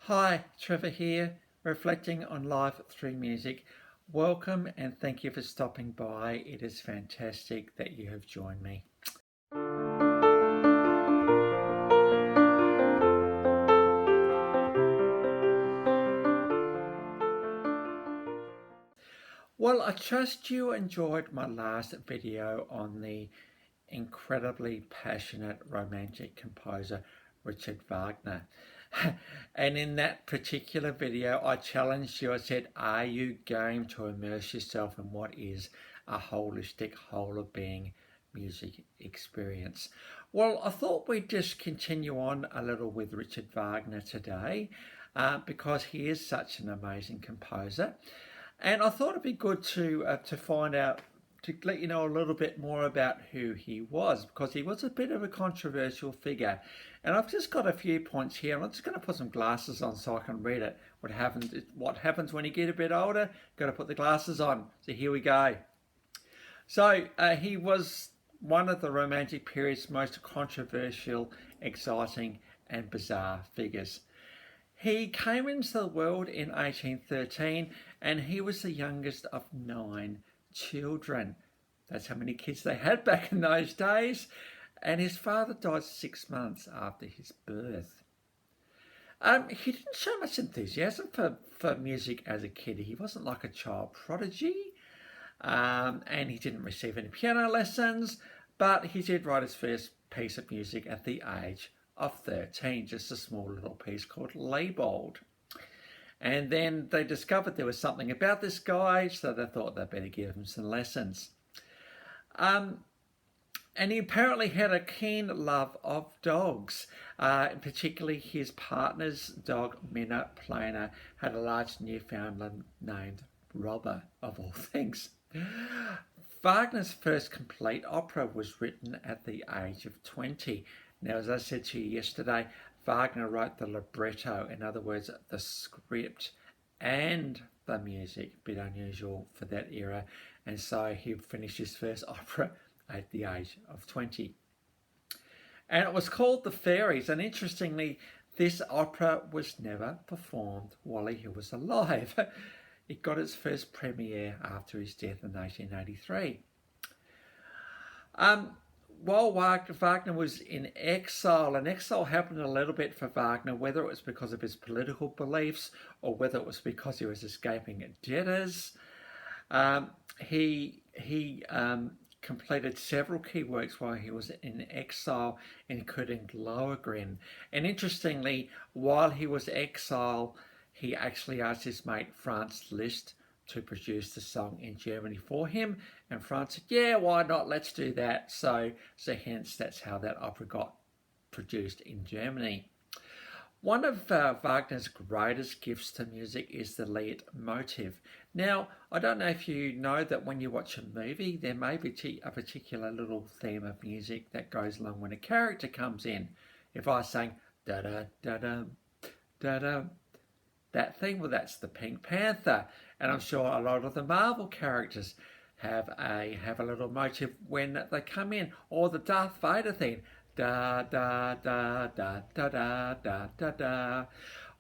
Hi, Trevor here, reflecting on life through music. Welcome and thank you for stopping by. It is fantastic that you have joined me. Well, I trust you enjoyed my last video on the incredibly passionate romantic composer Richard Wagner. And in that particular video, I challenged you. I said, are you game to immerse yourself in what is a holistic, whole of being music experience? Well, I thought we'd just continue on a little with Richard Wagner today because he is such an amazing composer. And I thought it'd be good to find out, to let you know a little bit more about who he was, because he was a bit of a controversial figure. And I've just got a few points here, and I'm just going to put some glasses on so I can read it. What happens when you get a bit older? Got to put the glasses on. So here we go. So he was one of the Romantic period's most controversial, exciting, and bizarre figures. He came into the world in 1813 and he was the youngest of 9 children. That's how many kids they had back in those days. And his father died 6 months after his birth. He didn't show much enthusiasm for music as a kid. He wasn't like a child prodigy. And he didn't receive any piano lessons. But he did write his first piece of music at the age of 13, just a small little piece called Leibold. And then they discovered there was something about this guy, so they thought they'd better give him some lessons. And he apparently had a keen love of dogs, particularly his partner's dog, Minna Planer, had a large Newfoundland named Robber, of all things. Wagner's first complete opera was written at the age of 20. Now, as I said to you yesterday, Wagner wrote the libretto, in other words, the script and the music, a bit unusual for that era, and so he finished his first opera at the age of 20. And it was called The Fairies, and interestingly, this opera was never performed while he was alive. It got its first premiere after his death in 1883. While Wagner was in exile, and exile happened a little bit for Wagner, whether it was because of his political beliefs or whether it was because he was escaping debtors, he completed several key works while he was in exile, including Lohengrin. And interestingly, while he was exiled, he actually asked his mate Franz Liszt to produce the song in Germany for him, and Franz said, yeah, why not, let's do that. So hence that's how that opera got produced in Germany. One of Wagner's greatest gifts to music is the leitmotif. Now, I don't know if you know that when you watch a movie, there may be a particular little theme of music that goes along when a character comes in. If I sang da-da, da-da, da-da, that thing, well, that's the Pink Panther. And I'm sure a lot of the Marvel characters have a little motif when they come in. Or the Darth Vader theme. Da, da, da, da, da, da, da, da, da.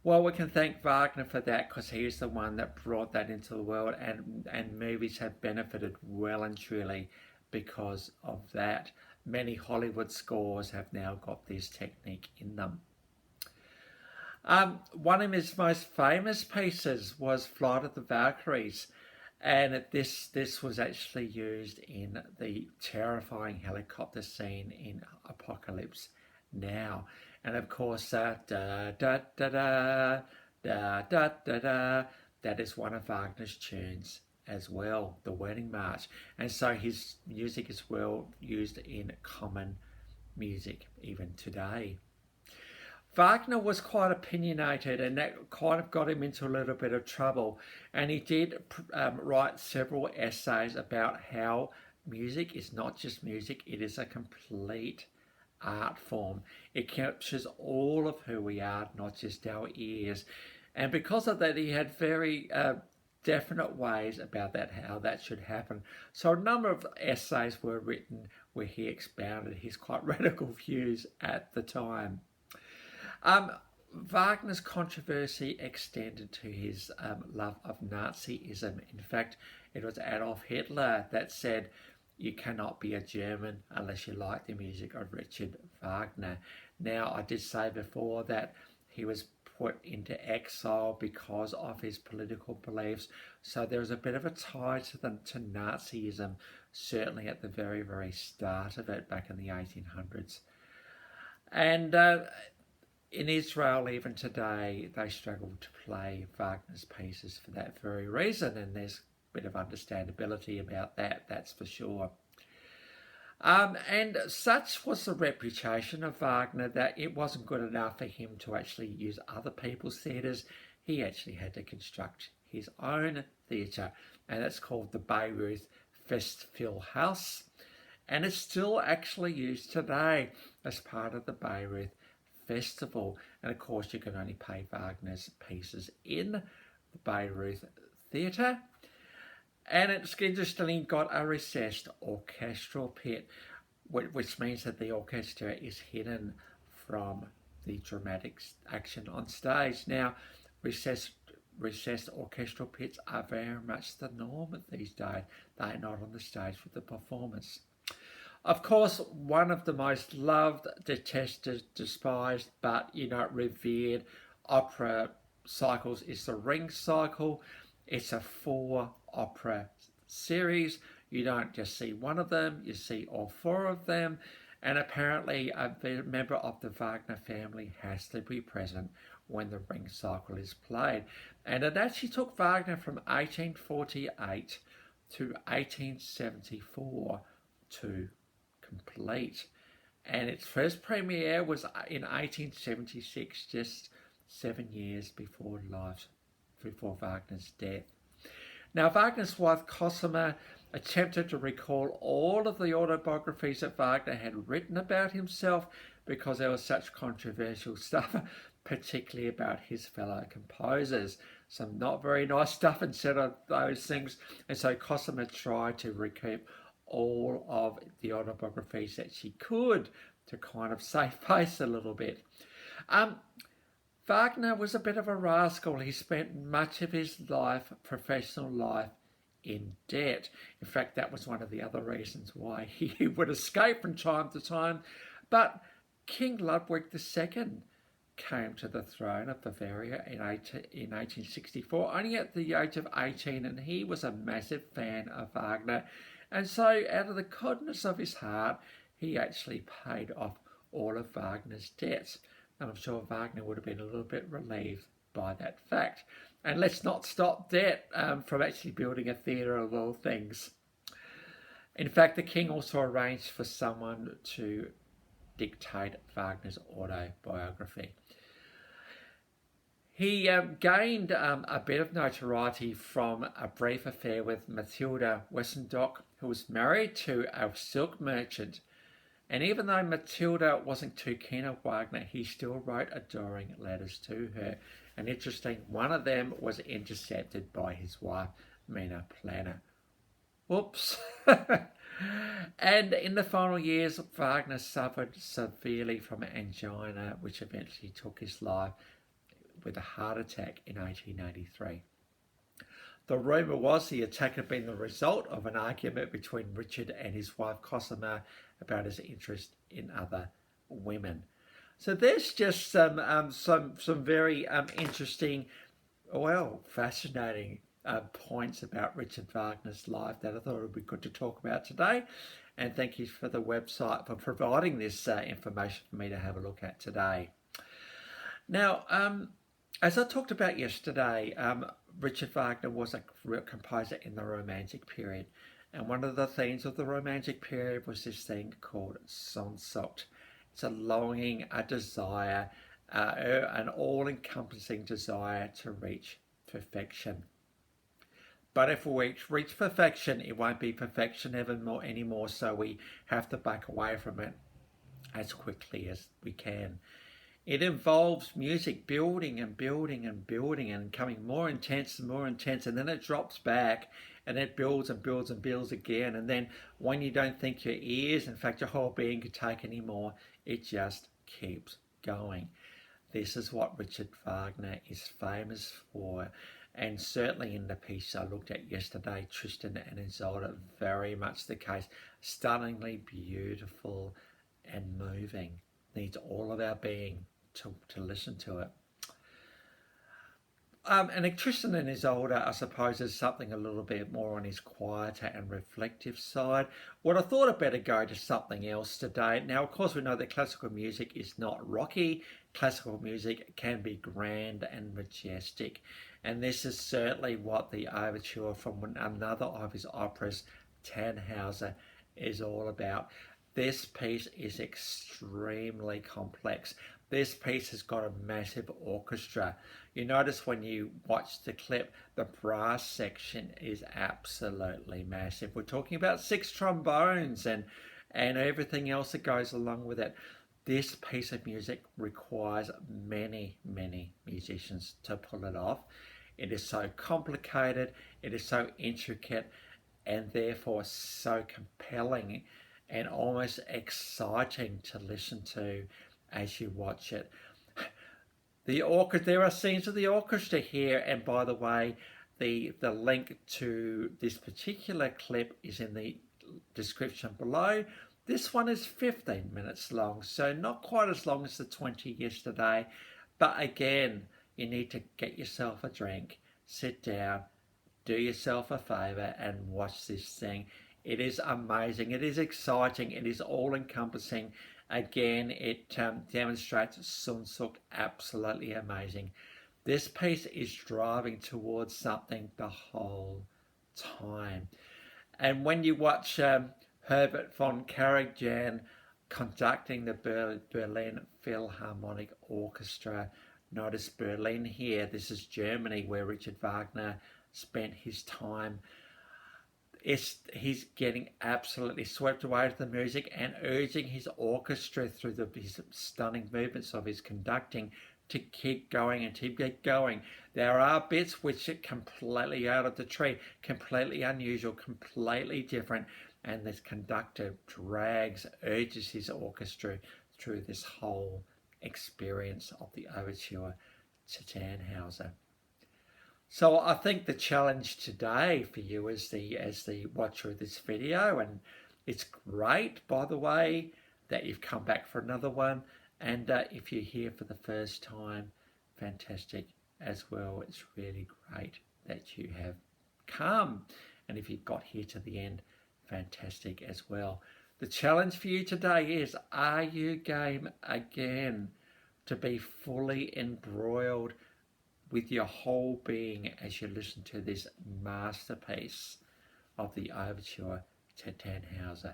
Well, we can thank Wagner for that, because he's the one that brought that into the world, and movies have benefited well and truly because of that. Many Hollywood scores have now got this technique in them. One of his most famous pieces was Flight of the Valkyries, and this was actually used in the terrifying helicopter scene in Apocalypse Now. And of course, da da da da da da da, that is one of Wagner's tunes as well, the Wedding March. And so his music is well used in common music even today. Wagner was quite opinionated, and that kind of got him into a little bit of trouble. And he did write several essays about how music is not just music, it is a complete art form. It captures all of who we are, not just our ears. And because of that, he had very definite ways about that, how that should happen. So a number of essays were written where he expounded his quite radical views at the time. Wagner's controversy extended to his love of Nazism. In fact, it was Adolf Hitler that said, "You cannot be a German unless you like the music of Richard Wagner." Now, I did say before that he was put into exile because of his political beliefs, so there was a bit of a tie to Nazism, certainly at the very, very start of it back in the 1800s. And in Israel, even today, they struggle to play Wagner's pieces for that very reason, and there's a bit of understandability about that, that's for sure. And such was the reputation of Wagner that it wasn't good enough for him to actually use other people's theatres. He actually had to construct his own theatre, and it's called the Bayreuth Festspielhaus, and it's still actually used today as part of the Bayreuth Festival. And of course, you can only play Wagner's pieces in the Bayreuth Theatre. And it's interestingly got a recessed orchestral pit, which means that the orchestra is hidden from the dramatic action on stage. Now, recessed orchestral pits are very much the norm these days. They're not on the stage with the performance. Of course, one of the most loved, detested, despised, but revered opera cycles is the Ring Cycle. It's a 4 opera series. You don't just see one of them, you see all 4 of them. And apparently a member of the Wagner family has to be present when the Ring Cycle is played. And it actually took Wagner from 1848 to 1874 to complete. And its first premiere was in 1876, just 7 years before Wagner's death. Now, Wagner's wife Cosima attempted to recall all of the autobiographies that Wagner had written about himself because there was such controversial stuff, particularly about his fellow composers. Some not very nice stuff instead of those things. And so Cosima tried to recoup all of the autobiographies that she could to kind of save face a little bit. Wagner was a bit of a rascal. He spent much of his professional life, in debt. In fact, that was one of the other reasons why he would escape from time to time. But King Ludwig II came to the throne of Bavaria in 1864, only at the age of 18, and he was a massive fan of Wagner. And so, out of the goodness of his heart, he actually paid off all of Wagner's debts. And I'm sure Wagner would have been a little bit relieved by that fact. And let's not stop debt from actually building a theatre of all things. In fact, the king also arranged for someone to dictate Wagner's autobiography. He gained a bit of notoriety from a brief affair with Matilda Wesendonck, who was married to a silk merchant. And even though Matilda wasn't too keen on Wagner, he still wrote adoring letters to her. And interesting, one of them was intercepted by his wife, Mina Planner. Whoops. And in the final years, Wagner suffered severely from angina, which eventually took his life with a heart attack in 1883. The rumour was the attack had been the result of an argument between Richard and his wife Cosima about his interest in other women. So there's just some very interesting, fascinating points about Richard Wagner's life that I thought would be good to talk about today. And thank you for the website for providing this information for me to have a look at today. Now, as I talked about yesterday, Richard Wagner was a composer in the Romantic period. And one of the themes of the Romantic period was this thing called Sehnsucht. It's a longing, a desire, an all-encompassing desire to reach perfection. But if we reach perfection, it won't be perfection anymore, so we have to back away from it as quickly as we can. It involves music building and building and building and becoming more intense, and then it drops back and it builds and builds and builds again. And then when you don't think your ears, in fact your whole being, could take anymore, it just keeps going. This is what Richard Wagner is famous for. And certainly in the piece I looked at yesterday, Tristan and Isolde, very much the case. Stunningly beautiful and moving. Needs all of our being to listen to it. And Tristan and Isolde, I suppose, is something a little bit more on his quieter and reflective side. Well, I thought I'd better go to something else today. Now, of course, we know that classical music is not rocky. Classical music can be grand and majestic. And this is certainly what the overture from another of his operas, Tannhauser, is all about. This piece is extremely complex. This piece has got a massive orchestra. You notice when you watch the clip, the brass section is absolutely massive. We're talking about 6 trombones and everything else that goes along with it. This piece of music requires many, many musicians to pull it off. It is so complicated, it is so intricate, and therefore so compelling and almost exciting to listen to as you watch it. There are scenes of the orchestra here, and by the way, the link to this particular clip is in the description below. This one is 15 minutes long, so not quite as long as the 20 yesterday, but again, you need to get yourself a drink, sit down, do yourself a favour and watch this thing. It is amazing, it is exciting, it is all-encompassing. Again, it demonstrates Sehnsucht, absolutely amazing. This piece is driving towards something the whole time. And when you watch Herbert von Karajan conducting the Berlin Philharmonic Orchestra, notice Berlin here, this is Germany where Richard Wagner spent his time. He's getting absolutely swept away with the music and urging his orchestra through his stunning movements of his conducting to keep going and to get going. There are bits which are completely out of the tree, completely unusual, completely different, and this conductor urges his orchestra through this whole experience of the overture to Tannhauser. So I think the challenge today for you as the watcher of this video, and it's great, by the way, that you've come back for another one. And if you're here for the first time, fantastic as well. It's really great that you have come. And if you've got here to the end, fantastic as well. The challenge for you today is, are you game again to be fully embroiled with your whole being as you listen to this masterpiece of the overture to Tannhauser?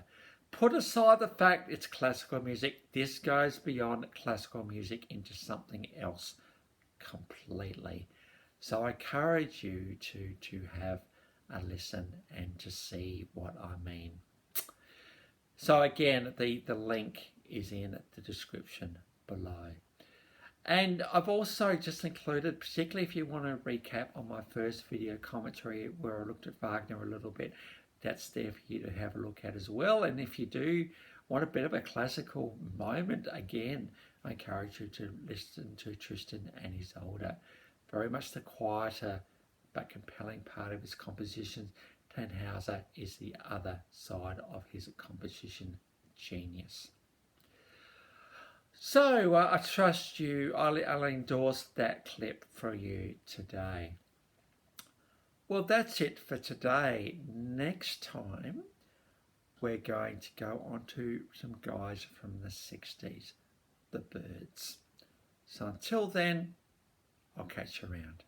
Put aside the fact it's classical music. This goes beyond classical music into something else completely. So I encourage you to have a listen and to see what I mean. So again, the link is in the description below. And I've also just included, particularly if you want to recap on my first video commentary where I looked at Wagner a little bit, that's there for you to have a look at as well. And if you do want a bit of a classical moment, again, I encourage you to listen to Tristan and Isolde. Very much the quieter but compelling part of his compositions. Tannhauser is the other side of his composition genius. So I trust you, I'll endorse that clip for you today. Well, that's it for today. Next time, we're going to go on to some guys from the 60s, the Byrds. So until then, I'll catch you around.